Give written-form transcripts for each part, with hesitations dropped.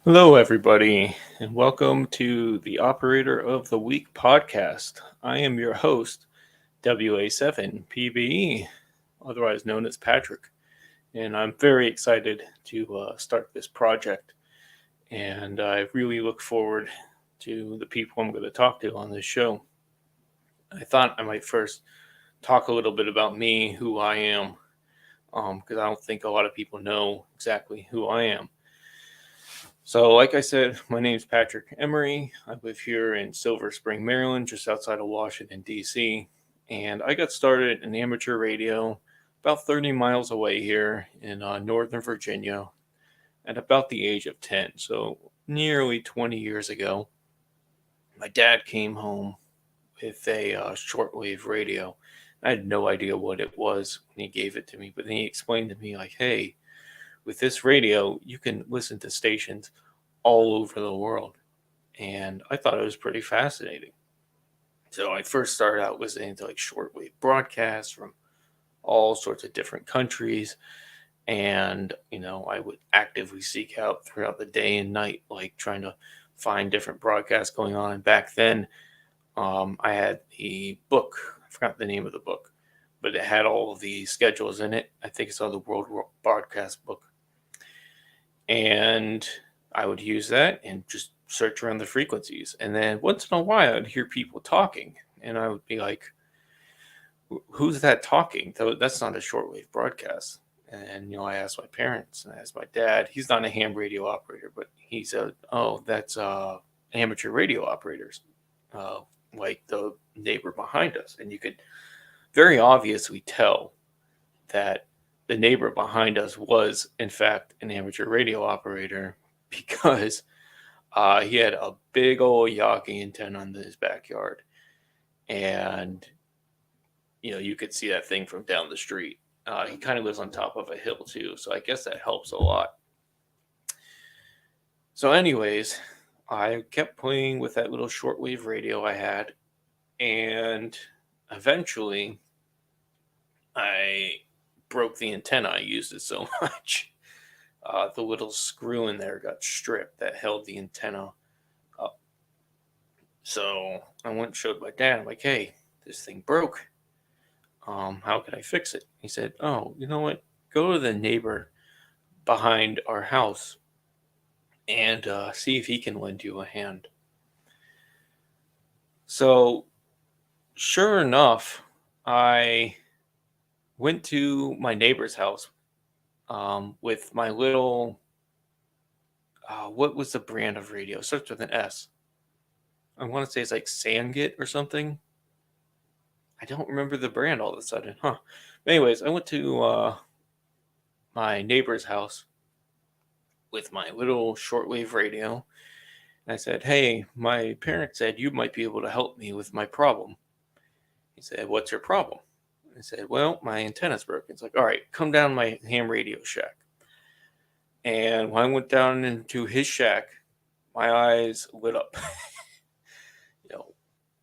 Hello, everybody, and welcome to the Operator of the Week podcast. I am your host, WA7PBE, otherwise known as Patrick, and I'm very excited to start this project. And I really look forward to the people I'm going to talk to on this show. I thought I might first talk a little bit about me, who I am, because I don't think a lot of people know exactly who I am. So, like I said, my name is Patrick Emery. I live here in Silver Spring, Maryland, just outside of Washington, D.C. And I got started in amateur radio about 30 miles away here in Northern Virginia at about the age of 10. So, nearly 20 years ago, my dad came home with a shortwave radio. I had no idea what it was when he gave it to me, but then he explained to me, like, hey, with this radio, you can listen to stations all over the world. And I thought it was pretty fascinating. So I first started out listening to like shortwave broadcasts from all sorts of different countries. And, I would actively seek out throughout the day and night, like trying to find different broadcasts going on. And back then, I had the book, I forgot the name of the book, but it had all of the schedules in it. I think it's on the World Broadcast book. And I would use that and just search around the frequencies. And then once in a while, I'd hear people talking, and I would be like, who's that talking? That's not a shortwave broadcast. And, I asked my parents and I asked my dad. He's not a ham radio operator, but he said, oh, that's amateur radio operators, uh, like the neighbor behind us. And you could very obviously tell that the neighbor behind us was, in fact, an amateur radio operator because he had a big old Yagi antenna in his backyard. And, you could see that thing from down the street. He kind of lives on top of a hill, too. So I guess that helps a lot. So, anyways, I kept playing with that little shortwave radio I had. And eventually, I broke the antenna. I used it so much. The little screw in there got stripped that held the antenna up. So I went and showed my dad. I'm like, hey, this thing broke. How can I fix it? He said, oh, you know what? Go to the neighbor behind our house and see if he can lend you a hand. So, sure enough, I went to my neighbor's house with my little, what was the brand of radio? It starts with an S. I want to say it's like Sangit or something. I don't remember the brand all of a sudden, huh? Anyways, I went to my neighbor's house with my little shortwave radio. And I said, hey, my parents said you might be able to help me with my problem. He said, what's your problem? I said, well, my antenna's broken. It's like, all right, come down to my ham radio shack. And when I went down into his shack, my eyes lit up.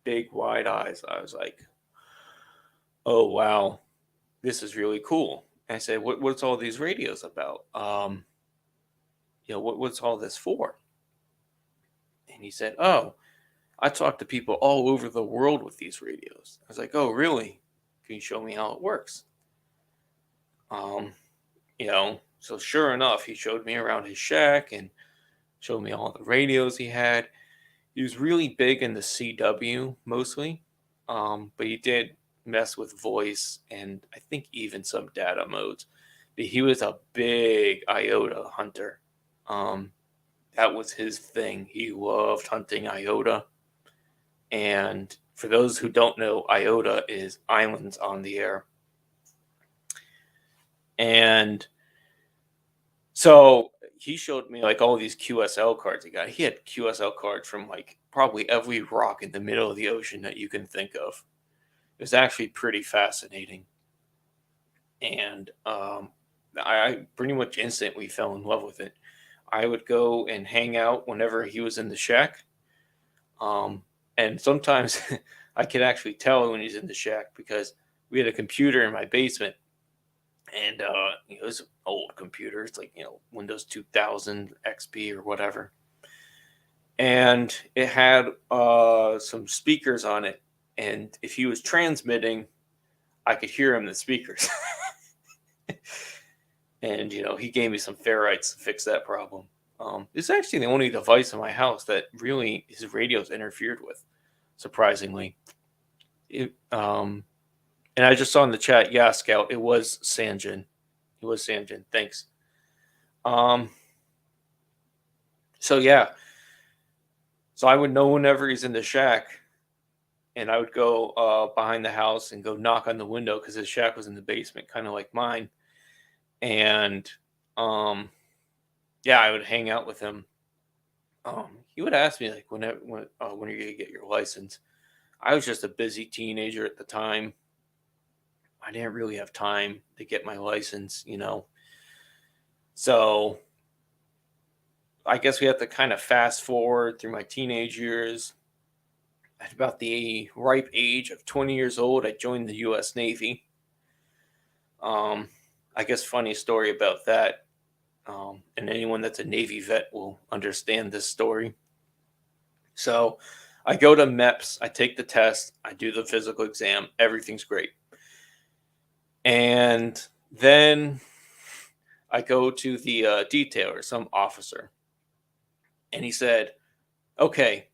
Big wide eyes. I was like, oh, wow, this is really cool. And I said, what's all these radios about? What's all this for? And he said, oh, I talk to people all over the world with these radios. I was like, oh, really? Can you show me how it works? So sure enough, he showed me around his shack and showed me all the radios he had. He was really big in the CW mostly, but he did mess with voice and I think even some data modes. But he was a big IOTA hunter. That was his thing. He loved hunting IOTA. And for those who don't know, IOTA is islands on the air. And so he showed me like all these QSL cards he got. He had QSL cards from like probably every rock in the middle of the ocean that you can think of. It was actually pretty fascinating. And I pretty much instantly fell in love with it. I would go and hang out whenever he was in the shack. And sometimes I could actually tell when he's in the shack because we had a computer in my basement And it was an old computer. It's like, Windows 2000 XP or whatever. And it had some speakers on it. And if he was transmitting, I could hear him in the speakers. And, he gave me some ferrites to fix that problem. It's actually the only device in my house that really his radio's interfered with, surprisingly. And I just saw in the chat, yeah, Scout, it was Sanjin. It was Sanjin. Thanks. So yeah. So I would know whenever he's in the shack, and I would go behind the house and go knock on the window because his shack was in the basement, kind of like mine. And yeah, I would hang out with him. He would ask me like, when are you gonna get your license? I was just a busy teenager at the time. I didn't really have time to get my license, So I guess we have to kind of fast forward through my teenage years. At about the ripe age of 20 years old, I joined the U.S. Navy. I guess funny story about that. And anyone that's a Navy vet will understand this story. So I go to MEPS, I take the test, I do the physical exam, everything's great. And then I go to the detailer, some officer, and he said, okay,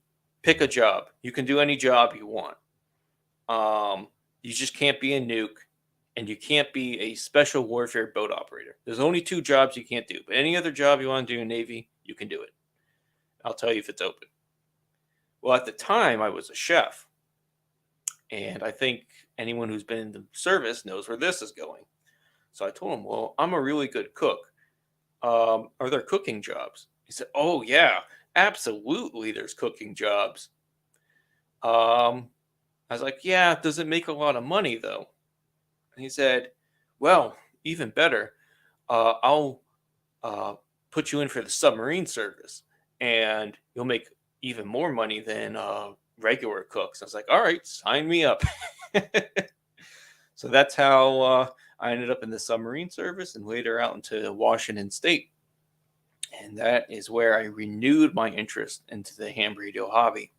pick a job. You can do any job you want. You just can't be a nuke, and you can't be a special warfare boat operator. There's only 2 jobs you can't do, but any other job you want to do in Navy, you can do it. I'll tell you if it's open. Well, at the time, I was a chef, and I think anyone who's been in the service knows where this is going. So I told him, well, I'm a really good cook. Are there cooking jobs? He said, oh, yeah, absolutely, there's cooking jobs. I was like, yeah, does it make a lot of money, though? And he said, well, even better, I'll put you in for the submarine service, and you'll make even more money than regular cooks. I was like, all right, sign me up. So that's how I ended up in the submarine service and later out into Washington State. And that is where I renewed my interest into the ham radio hobby.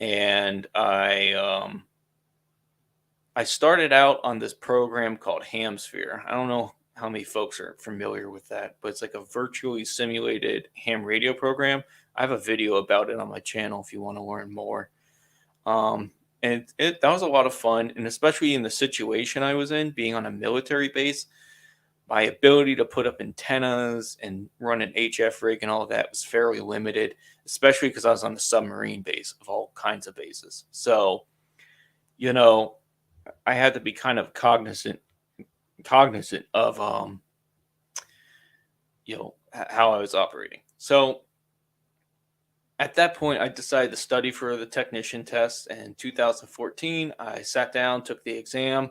And I started out on this program called Hamsphere. I don't know how many folks are familiar with that, but it's like a virtually simulated ham radio program. I have a video about it on my channel if you want to learn more. And that was a lot of fun, and especially in the situation I was in, being on a military base, my ability to put up antennas and run an HF rig and all of that was fairly limited, especially because I was on the submarine base of all kinds of bases. So, I had to be kind of cognizant of how I was operating. So at that point, I decided to study for the technician test. And in 2014, I sat down, took the exam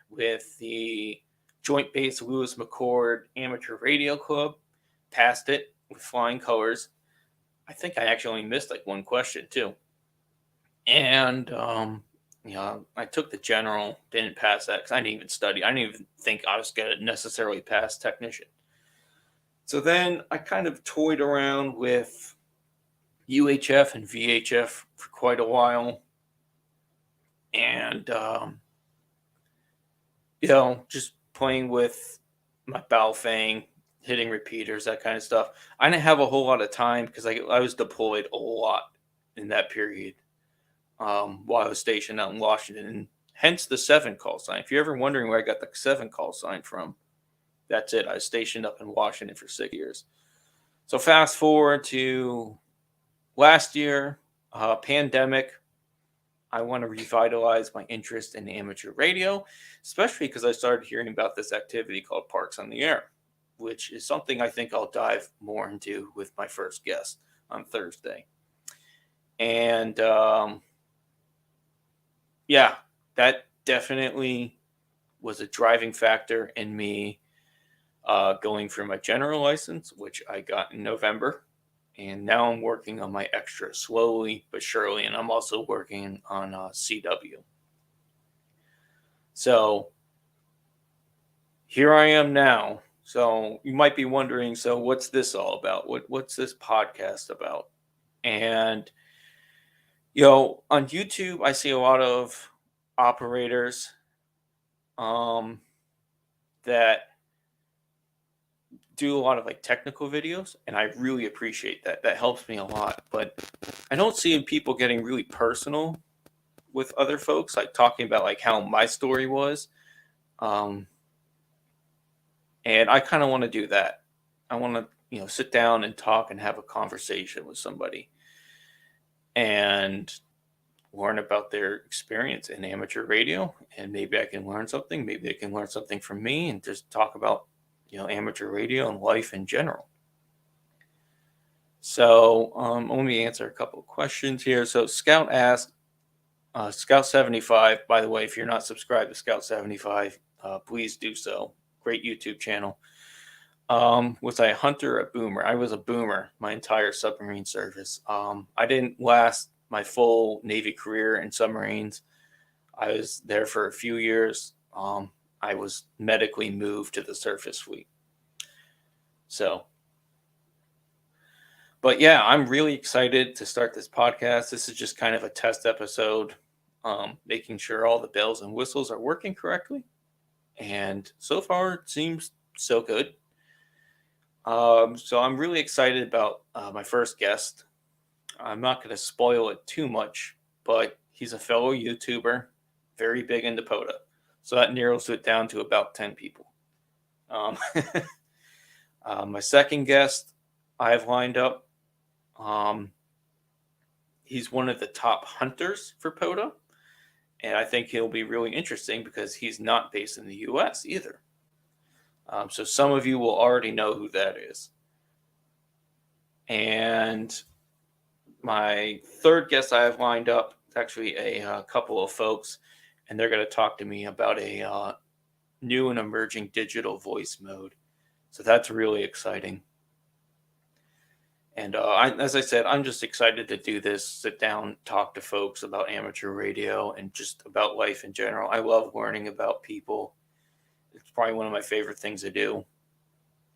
with the Joint Base Lewis McChord Amateur Radio Club, passed it with flying colors. I think I actually only missed like one question too. And I took the general, didn't pass that because I didn't even study. I didn't even think I was going to necessarily pass technician. So then I kind of toyed around with UHF and VHF for quite a while. And, just playing with my Baofeng, hitting repeaters, that kind of stuff. I didn't have a whole lot of time because I was deployed a lot in that period while I was stationed out in Washington. And hence the 7 call sign. If you're ever wondering where I got the 7 call sign from, that's it. I was stationed up in Washington for 6 years. So fast forward to last year, pandemic. I want to revitalize my interest in amateur radio, especially because I started hearing about this activity called Parks on the Air, which is something I think I'll dive more into with my first guest on Thursday. And that definitely was a driving factor in me going for my general license, which I got in November. And now I'm working on my extra slowly but surely. And I'm also working on CW. So here I am now. So you might be wondering, so what's this all about? What's this podcast about? And on YouTube, I see a lot of operators that do a lot of like technical videos, and I really appreciate that. That helps me a lot. But I don't see people getting really personal with other folks, like talking about like how my story was. And I kind of want to do that. I want to, sit down and talk and have a conversation with somebody and learn about their experience in amateur radio. And maybe I can learn something. Maybe they can learn something from me and just talk about, amateur radio and life in general. So let me answer a couple of questions here. So Scout asked, Scout75, by the way, if you're not subscribed to Scout75, please do so. Great YouTube channel. Was I a hunter or a boomer? I was a boomer my entire submarine service. I didn't last my full Navy career in submarines. I was there for a few years. I was medically moved to the surface fleet. But yeah, I'm really excited to start this podcast. This is just kind of a test episode, making sure all the bells and whistles are working correctly. And so far, it seems so good. So I'm really excited about my first guest. I'm not going to spoil it too much, but he's a fellow YouTuber, very big into POTA. So that narrows it down to about 10 people. My second guest I have lined up. He's one of the top hunters for POTA. And I think he'll be really interesting because he's not based in the U.S. either. So some of you will already know who that is. And my third guest I have lined up is actually a couple of folks, and they're going to talk to me about a new and emerging digital voice mode. So that's really exciting. And as I said, I'm just excited to do this, sit down, talk to folks about amateur radio and just about life in general. I love learning about people. It's probably one of my favorite things to do.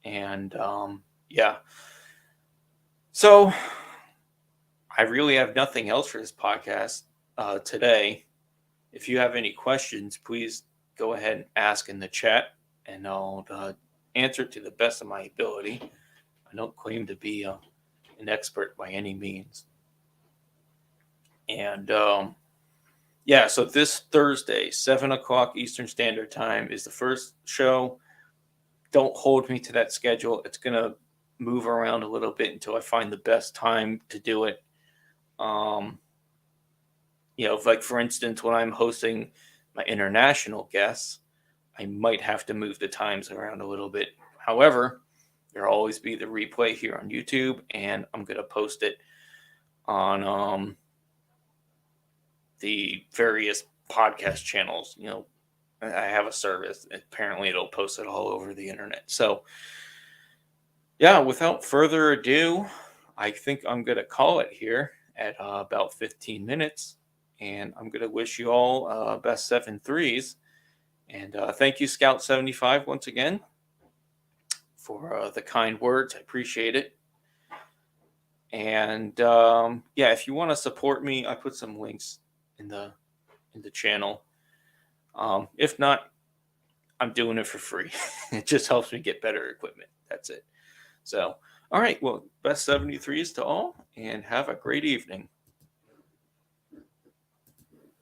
And yeah. So I really have nothing else for this podcast today. If you have any questions, please go ahead and ask in the chat, and I'll answer to the best of my ability. I don't claim to be an expert by any means. And yeah, so this Thursday, 7 o'clock Eastern Standard Time is the first show. Don't hold me to that schedule. It's going to move around a little bit until I find the best time to do it. Like for instance, when I'm hosting my international guests, I might have to move the times around a little bit. However, there'll always be the replay here on YouTube, and I'm going to post it on the various podcast channels. I have a service. Apparently, it'll post it all over the internet. So, yeah, without further ado, I think I'm going to call it here at about 15 minutes. And I'm going to wish you all best 7-3s. And thank you, Scout75, once again, for the kind words. I appreciate it. And yeah, if you want to support me, I put some links in the channel. If not, I'm doing it for free. It just helps me get better equipment. That's it. So, all right. Well, best 73s to all, and have a great evening.